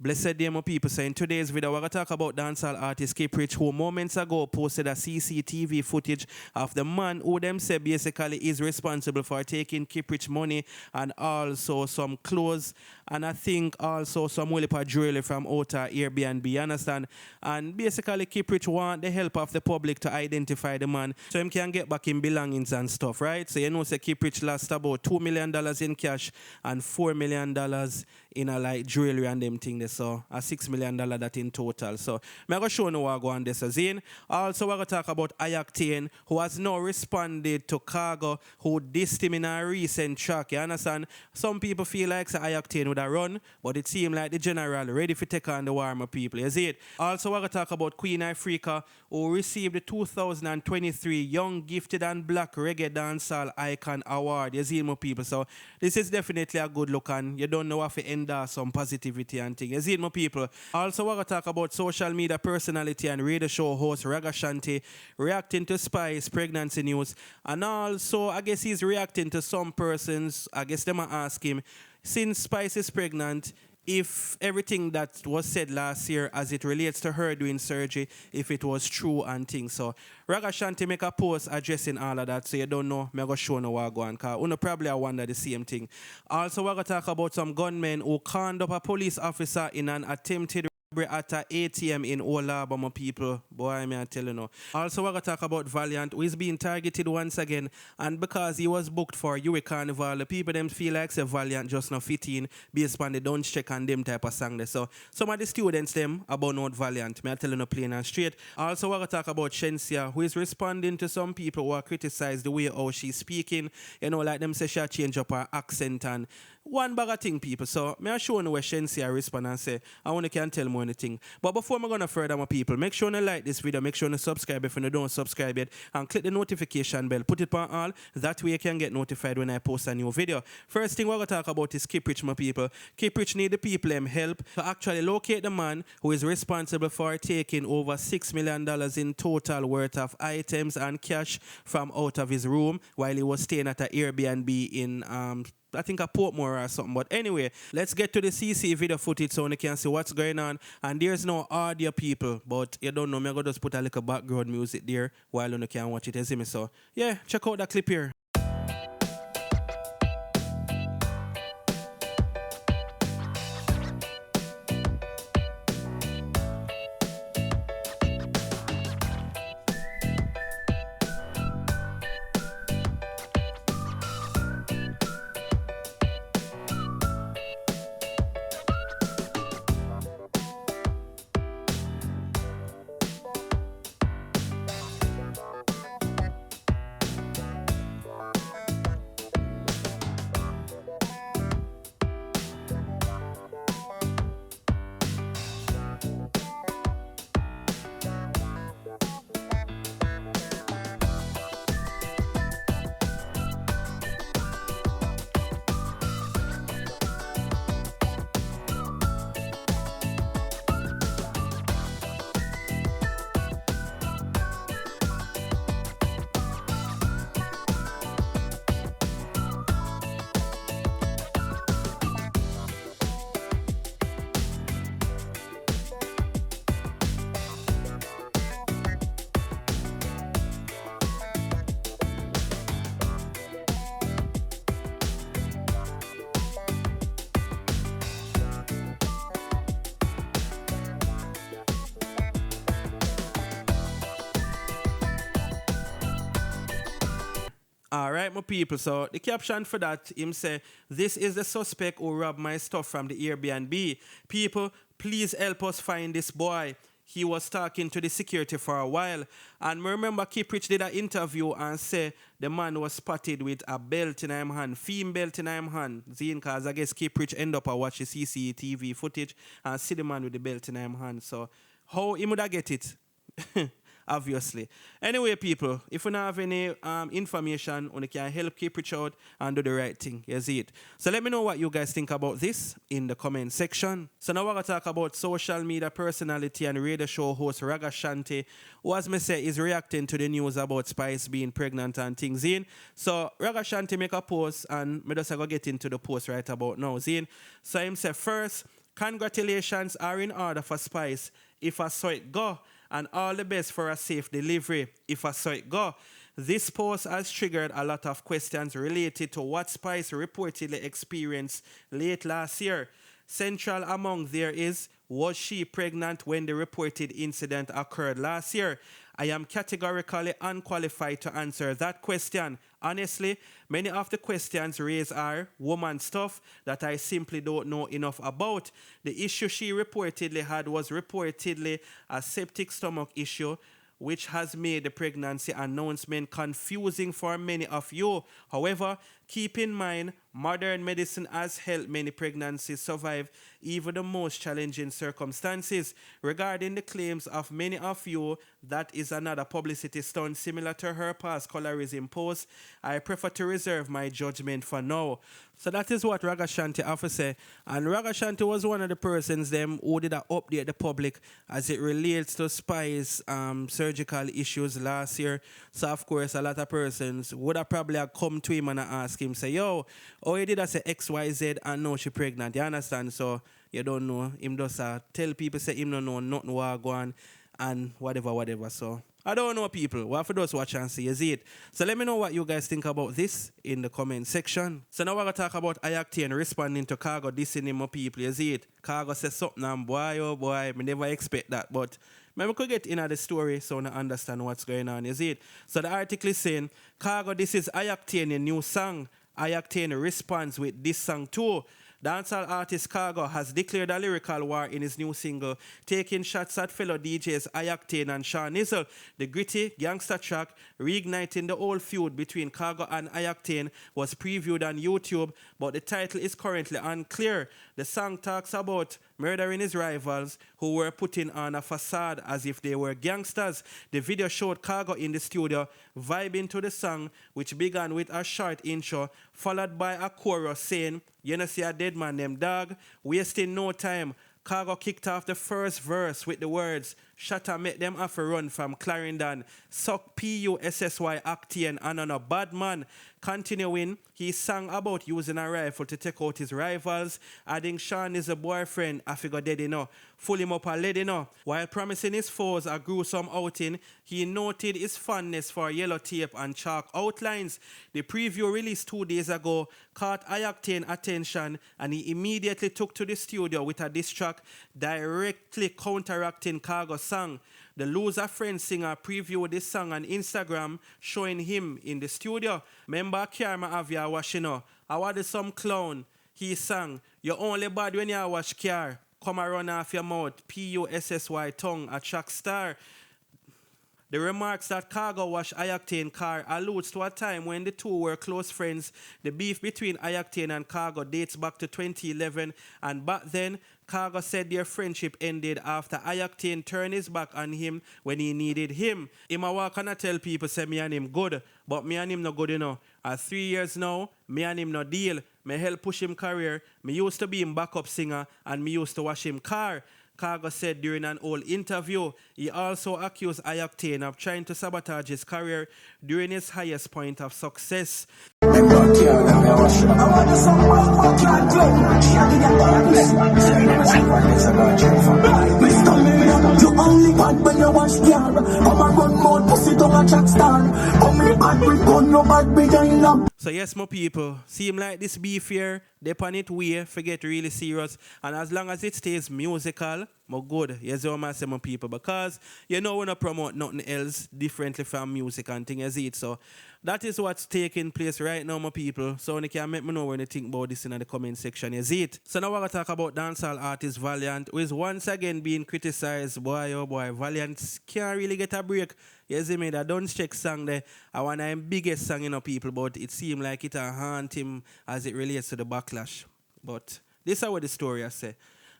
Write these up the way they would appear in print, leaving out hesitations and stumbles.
Blessed day, my people. So in today's video, we're going to talk about dancehall artist Kiprich, who moments ago posted a CCTV footage of the man who them say basically is responsible for taking Kiprich money and also some clothes and I think also some Willipa jewelry from outer Airbnb, you understand? And basically Kiprich want the help of the public to identify the man so him can get back in belongings and stuff, right? So you know say Kiprich lost about $2 million in cash and $4 million in a like jewelry and them things. So a $6 million that in total. So I'm going to show you what I go on this as in. Also we're going to talk about Octane, who has now responded to Cargo, who dissed him in a recent track. You understand? Some people feel like Octane would have run, but it seemed like the general ready to take on the war, my people. You see it? Also we're going to talk about Queen Africa, who received the 2023 Young Gifted and Black Reggae Dancehall Icon Award. You see it, my people? So this is definitely a good look and you don't know how to end some positivity and things. You see it, my people? Also, we're going to talk about social media personality and radio show host Ragashanti reacting to Spice pregnancy news. And also, I guess he's reacting to some persons. I guess they might ask him, since Spice is pregnant, if everything that was said last year as it relates to her doing surgery, if it was true and things. So Ragashanti make a post addressing all of that, so you don't know, I'm going to show you what I go on, because you probably wonder the same thing. Also, we're going to talk about some gunmen who conned up a police officer in an attempted at a ATM in Olaba, my people. Boy, I tell you now. Also, we're going to talk about Valiant, who is being targeted once again. And because he was booked for UE Carnival, the people them feel like say Valiant just not fit in based on the don't check and them type of song there. So some of the students them about not Valiant. I tell you no plain and straight. Also, we're going to talk about Shenseea, who is responding to some people who are criticized the way how she's speaking. You know, like them say she change up her accent and one bag of thing, people. So, may I show you where Shenseea respond and say, I want to can tell more anything. But before I'm going to further, my people, make sure you like this video, make sure you subscribe if you don't subscribe yet, and click the notification bell. Put it on all. That way you can get notified when I post a new video. First thing we're going to talk about is Kiprich, my people. Kiprich need the people help to actually locate the man who is responsible for taking over $6 million in total worth of items and cash from out of his room while he was staying at an Airbnb in I think a Portmore or something. But anyway, let's get to the CC video footage so you can see what's going on. And there's no audio, people, but you don't know, I'm going to just put a little background music there while you can watch it. You see me? So yeah, check out that clip here. All right, my people. So the caption for that, him say, this is the suspect who robbed my stuff from the Airbnb. People, please help us find this boy. He was talking to the security for a while. And remember, Kiprich did an interview and say the man was spotted with a belt in his hand, female belt in his hand. Because I guess Kiprich end up and watch the CCTV footage and see the man with the belt in his hand. So how he would have get it? Obviously. Anyway, people, if you don't have any information, you can help Kiprich out and do the right thing. You see it. So let me know what you guys think about this in the comment section. So now we're going to talk about social media personality and radio show host Ragashanti, who, as me say, is reacting to the news about Spice being pregnant and things in. So Ragashanti make a post and me just go get into the post right about now. Zine. So him say, first, Congratulations are in order for Spice. If I saw it go, and all the best for a safe delivery. If I saw it go. This post has triggered a lot of questions related to what Spice reportedly experienced late last year. Central among there is, was she pregnant when the reported incident occurred last year? I am categorically unqualified to answer that question. Honestly, many of the questions raised are woman stuff that I simply don't know enough about. The issue she reportedly had was reportedly a septic stomach issue, which has made the pregnancy announcement confusing for many of you. However, keep in mind, modern medicine has helped many pregnancies survive even the most challenging circumstances. Regarding the claims of many of you, that is another publicity stunt similar to her past colorism post. I prefer to reserve my judgment for now. So that is what Ragashanti have to say. And Ragashanti was one of the persons them who did update the public as it relates to Spice surgical issues last year. So of course a lot of persons would have probably have come to him and ask him, say, yo, oh, you did I say XYZ and now she pregnant. You understand? So you don't know. Him just tell people say him don't know nothing what go on and whatever. So I don't know, people. What for those watch and see, is it? So let me know what you guys think about this in the comment section. So now we're going to talk about Octane responding to Cargo dissing him, people, is it? Cargo says something and boy, oh boy, I never expect that. But maybe could get into the story so I understand what's going on, is it? So the article is saying, Cargo, this is Octane, a new song. Octane responds with this song too. Dancehall artist Cargo has declared a lyrical war in his new single, taking shots at fellow DJs Octane and Shenseea. The gritty gangster track, reigniting the old feud between Cargo and Octane, was previewed on YouTube, but the title is currently unclear. The song talks about murdering his rivals who were putting on a facade as if they were gangsters. The video showed Cargo in the studio vibing to the song, which began with a short intro, followed by a chorus saying, "You know see a dead man them dog, wasting no time." Cargo kicked off the first verse with the words, "Shatter make them have to run from Clarendon. Suck PUSSY Octane and on a bad man." Continuing, he sang about using a rifle to take out his rivals, adding Sean is a boyfriend, I figure dead enough, full him up a lead enough. While promising his foes a gruesome outing, he noted his fondness for yellow tape and chalk outlines. The preview released 2 days ago caught Octane attention, and he immediately took to the studio with a diss track directly counteracting Cargo's song. The Loser Friends singer previewed this song on Instagram, showing him in the studio. Member Kiarma Avia washing I wanted some clown. He sang, "You're only bad when you wash car. Come and run off your mouth. PUSSY tongue, a track star." The remarks that Cargo washed Octane car alludes to a time when the two were close friends. The beef between Octane and Cargo dates back to 2011, and back then, Cargo said their friendship ended after Octane turned his back on him when he needed him. Him a walk and tell people say me and him good, but me and him not good enough. At 3 years now, me and him no deal. Me help push him career. Me used to be him backup singer and me used to wash him car. Cargo said during an old interview. He also accused Octane of trying to sabotage his career during his highest point of success. So yes, my people, seem like this beef here, they on it way, forget really serious, and as long as it stays musical, more good. Yes, what I say, my people, because you know we don't promote nothing else differently from music and things as it. So that is what's taking place right now, my people. So you can make me know when you think about this in the comment section, is it? So now we're going to talk about dancehall artist Valiant, who is once again being criticized. Boy, oh boy, Valiant can't really get a break. You see me, that Don't Check song there, I want to biggest song, you know, people, but it seemed like it haunt him as it relates to the backlash. But this is what the story I say.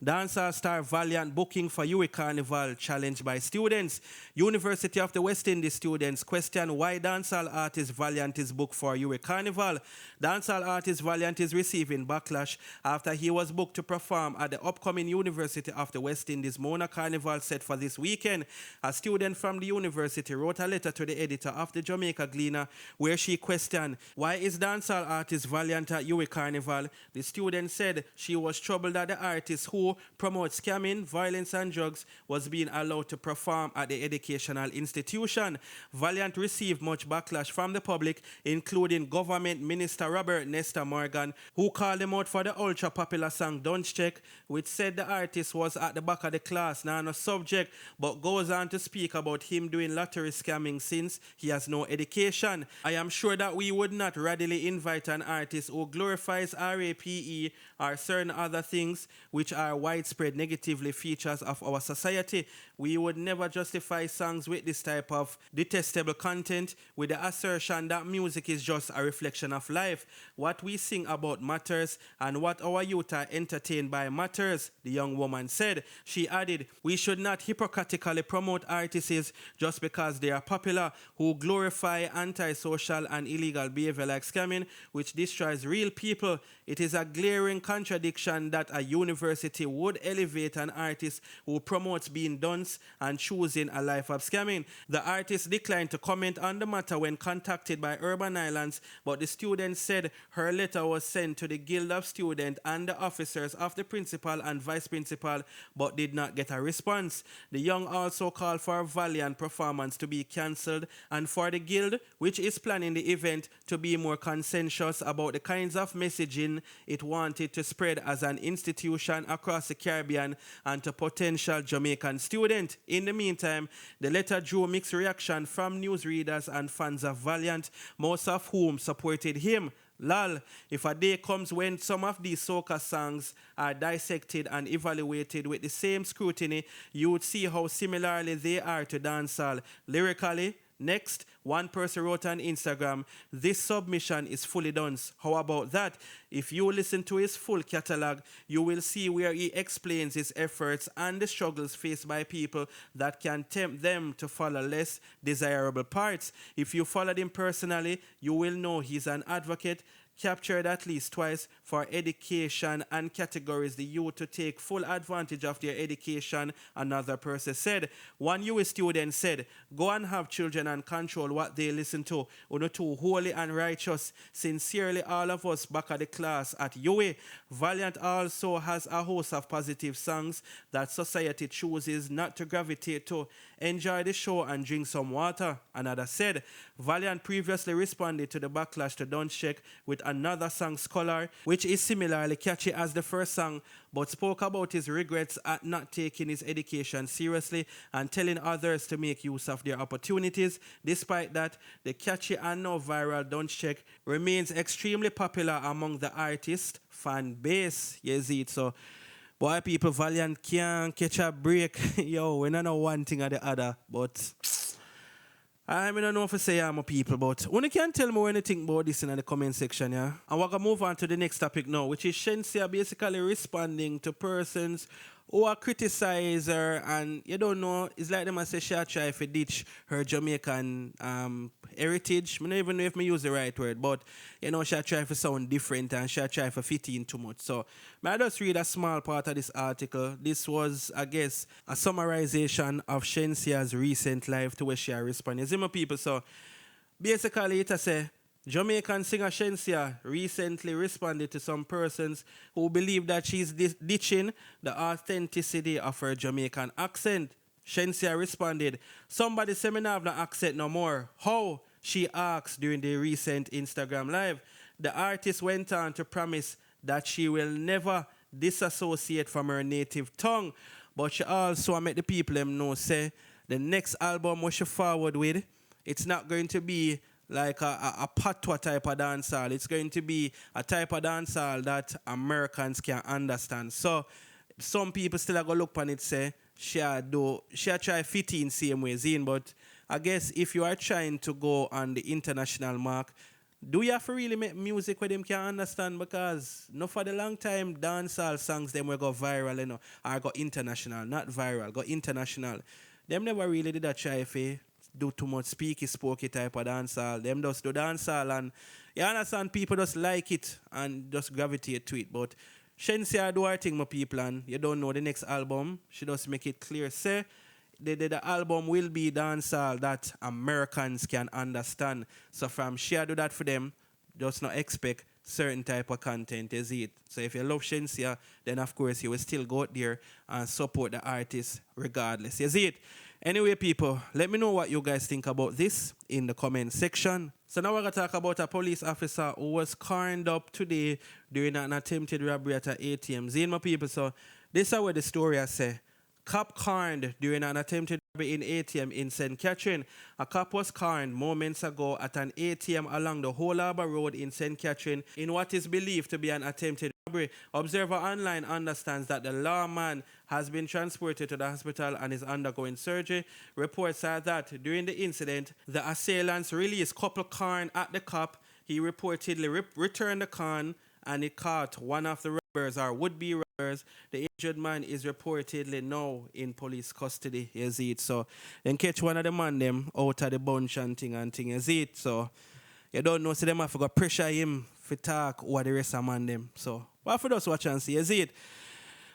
Dancehall star Valiant booking for UE Carnival challenged by students. University of the West Indies students question why dancehall artist Valiant is booked for UE Carnival. Dancehall artist Valiant is receiving backlash after he was booked to perform at the upcoming University of the West Indies Mona Carnival set for this weekend. A student from the university wrote a letter to the editor of the Jamaica Gleaner where she questioned, why is dancehall artist Valiant at UE Carnival? The student said she was troubled that the artist who who promotes scamming, violence, and drugs was being allowed to perform at the educational institution. Valiant received much backlash from the public, including Government Minister Robert Nesta Morgan, who called him out for the ultra-popular song Don't Check, which said the artist was at the back of the class, now no subject, but goes on to speak about him doing lottery scamming since he has no education. I am sure that we would not readily invite an artist who glorifies RAPE or certain other things which are widespread negatively features of our society. We would never justify songs with this type of detestable content with the assertion that music is just a reflection of life. What we sing about matters, and what our youth are entertained by matters, the young woman said. She added, we should not hypocritically promote artists just because they are popular, who glorify antisocial and illegal behavior like scamming, which destroys real people. It is a glaring contradiction that a university would elevate an artist who promotes being dunce and choosing a life of scamming. The artist declined to comment on the matter when contacted by Urban Islands, but the student said her letter was sent to the Guild of Students and the officers of the principal and vice principal, but did not get a response. The young also called for a Valiant performance to be cancelled and for the Guild, which is planning the event, to be more conscientious about the kinds of messaging it wanted to spread as an institution across the Caribbean and to potential Jamaican students. In the meantime, the letter drew mixed reaction from newsreaders and fans of Valiant, most of whom supported him. Lol, if a day comes when some of these soca songs are dissected and evaluated with the same scrutiny, you would see how similarly they are to dancehall. Lyrically, next, one person wrote on Instagram, this submission is fully done. How about that? If you listen to his full catalog, you will see where he explains his efforts and the struggles faced by people that can tempt them to follow less desirable parts. If you followed him personally, you will know he's an advocate, captured at least twice for education and categories the youth to take full advantage of their education, another person said. One US student said, go and have children and control what they listen to. Uno too holy and righteous. Sincerely, all of us back at the class at UA. Valiant also has a host of positive songs that society chooses not to gravitate to. Enjoy the show and drink some water, another said. Valiant previously responded to the backlash to Don't Check with another song, Scholar, which is similarly catchy as the first song, but spoke about his regrets at not taking his education seriously and telling others to make use of their opportunities. Despite that, the catchy and now viral Don't Check remains extremely popular among the artist fan base. Yes, it so. Boy, people, Valiant can't catch a break. Yo, we don't know one thing or the other, but I don't know if I say I'm a people, but when you can tell me anything about this in the comment section, yeah? And we're going to move on to the next topic now, which is Shenseea basically responding to persons who are criticize her, and you don't know, it's like them I say she try to ditch her Jamaican heritage. I don't even know if I use the right word, but you know, she try to sound different and she try to fit in too much. So I just read a small part of this article. This was, I guess, a summarization of Shenseea's recent life to where she responded. You see my people, so basically it say, Jamaican singer Shenseea recently responded to some persons who believe that she's ditching the authenticity of her Jamaican accent. Shenseea responded, somebody say me not have no accent no more. How? She asked during the recent Instagram live. The artist went on to promise that she will never disassociate from her native tongue, but she also made the people them know say the next album what she forward with, it's not going to be like a patois type of dancehall. It's going to be a type of dancehall that Americans can understand. So some people still are going to look on it say, she try fit in same way, Zine, but I guess if you are trying to go on the international mark, do you have to really make music where them can understand? Because not for the long time, dancehall songs them will go viral, you know, or go international, not viral, go international. Them never really did that try for do too much speaky, spooky type of dancehall. Them just do dancehall and you understand people just like it and just gravitate to it. But Shenseea do her thing, my people, and you don't know the next album. She just make it clear. Say the album will be dancehall that Americans can understand. So from she do that for them, just not expect certain type of content, you see it. So if you love Shenseea, then of course you will still go out there and support the artist regardless. You see it? Anyway, people, let me know what you guys think about this in the comment section. So now we're going to talk about a police officer who was cornered up today during an attempted robbery at an ATM. See, my people, so this is what the story I say. Cop cornered during an attempted robbery in ATM in St. Catherine. A cop was cornered moments ago at an ATM along the Whole Harbour Road in St. Catherine in what is believed to be an attempted robbery. Observer Online understands that the lawman has been transported to the hospital and is undergoing surgery. Reports are that during the incident, the assailants released couple corn at the cop. He reportedly returned the corn and it caught one of the robbers or would-be robbers. The injured man is reportedly now in police custody, you see it. So then catch one of the man them out of the bunch and thing, you see it. So you don't know, so them have to go pressure him for talk over the rest of man them. So what for those watch and see, you see it.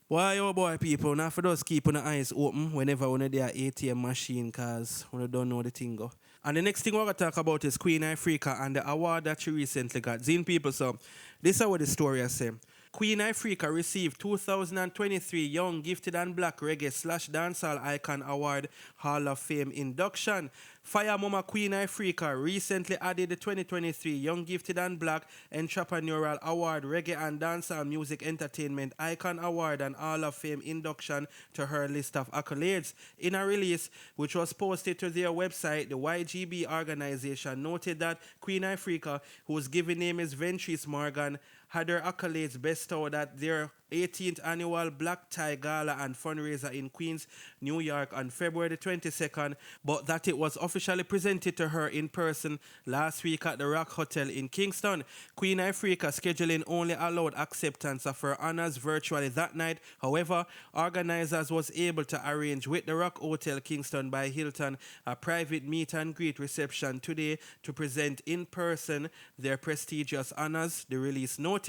Why, oh boy, people, now for those keeping the eyes open whenever one of their ATM machine, because we don't know the thing go. And the next thing we're going to talk about is Queen Ifrica and the award that she recently got. Zine people, so this is what the story I say. Queen Ifrica received 2023 Young Gifted and Black Reggae / Dancehall Icon Award Hall of Fame induction. Fire Mama Queen Ifrica recently added the 2023 Young Gifted and Black Entrepreneurial Award Reggae and Dancehall Music Entertainment Icon Award and Hall of Fame induction to her list of accolades. In a release which was posted to their website, the YGB organization noted that Queen Ifrica, whose given name is Ventrice Morgan, had her accolades bestowed at their 18th annual Black Tie Gala and fundraiser in Queens, New York on February 22nd, but that it was officially presented to her in person last week at the Rock Hotel in Kingston. Queen Ifrica scheduling only allowed acceptance of her honors virtually that night. However, organizers was able to arrange with the Rock Hotel Kingston by Hilton a private meet and greet reception today to present in person their prestigious honors, the release noted.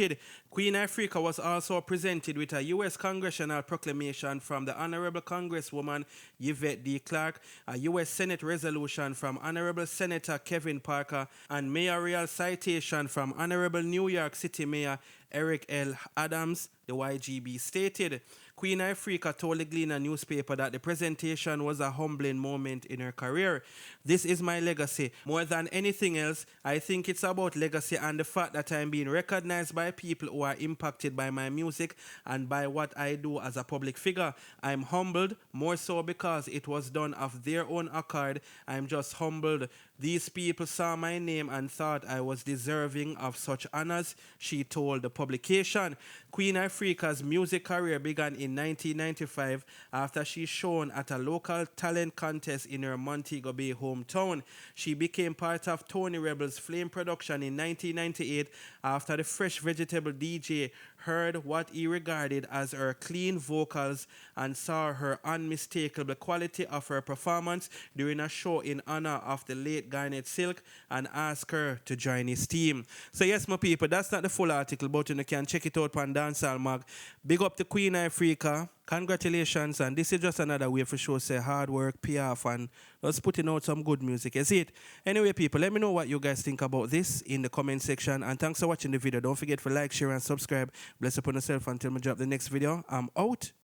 Queen Ifrica was also presented with a U.S. congressional proclamation from the Honorable Congresswoman Yvette D. Clarke, a U.S. Senate resolution from Honorable Senator Kevin Parker, and mayoral citation from Honorable New York City Mayor Eric L. Adams, the YGB stated. Queen Ifrica told the Gleaner newspaper that the presentation was a humbling moment in her career. This is my legacy. More than anything else, I think it's about legacy and the fact that I'm being recognized by people who are impacted by my music and by what I do as a public figure. I'm humbled, more so because it was done of their own accord. I'm just humbled. These people saw my name and thought I was deserving of such honors, she told the publication. Queen Ifrica's music career began in 1995 after she shone at a local talent contest in her Montego Bay hometown. She became part of Tony Rebel's Flame production in 1998 after the Fresh Vegetable DJ heard what he regarded as her clean vocals and saw her unmistakable quality of her performance during a show in honor of the late Garnet Silk and asked her to join his team. So yes, my people, that's not the full article, but you can check it out on Dancehall Mag. Big up to Queen Ifrica. Congratulations, and this is just another way for sure say hard work, PR, and just putting out some good music. You see it? Anyway, people, let me know what you guys think about this in the comment section, and thanks for watching the video. Don't forget to like, share, and subscribe. Bless upon yourself until I drop the next video. I'm out.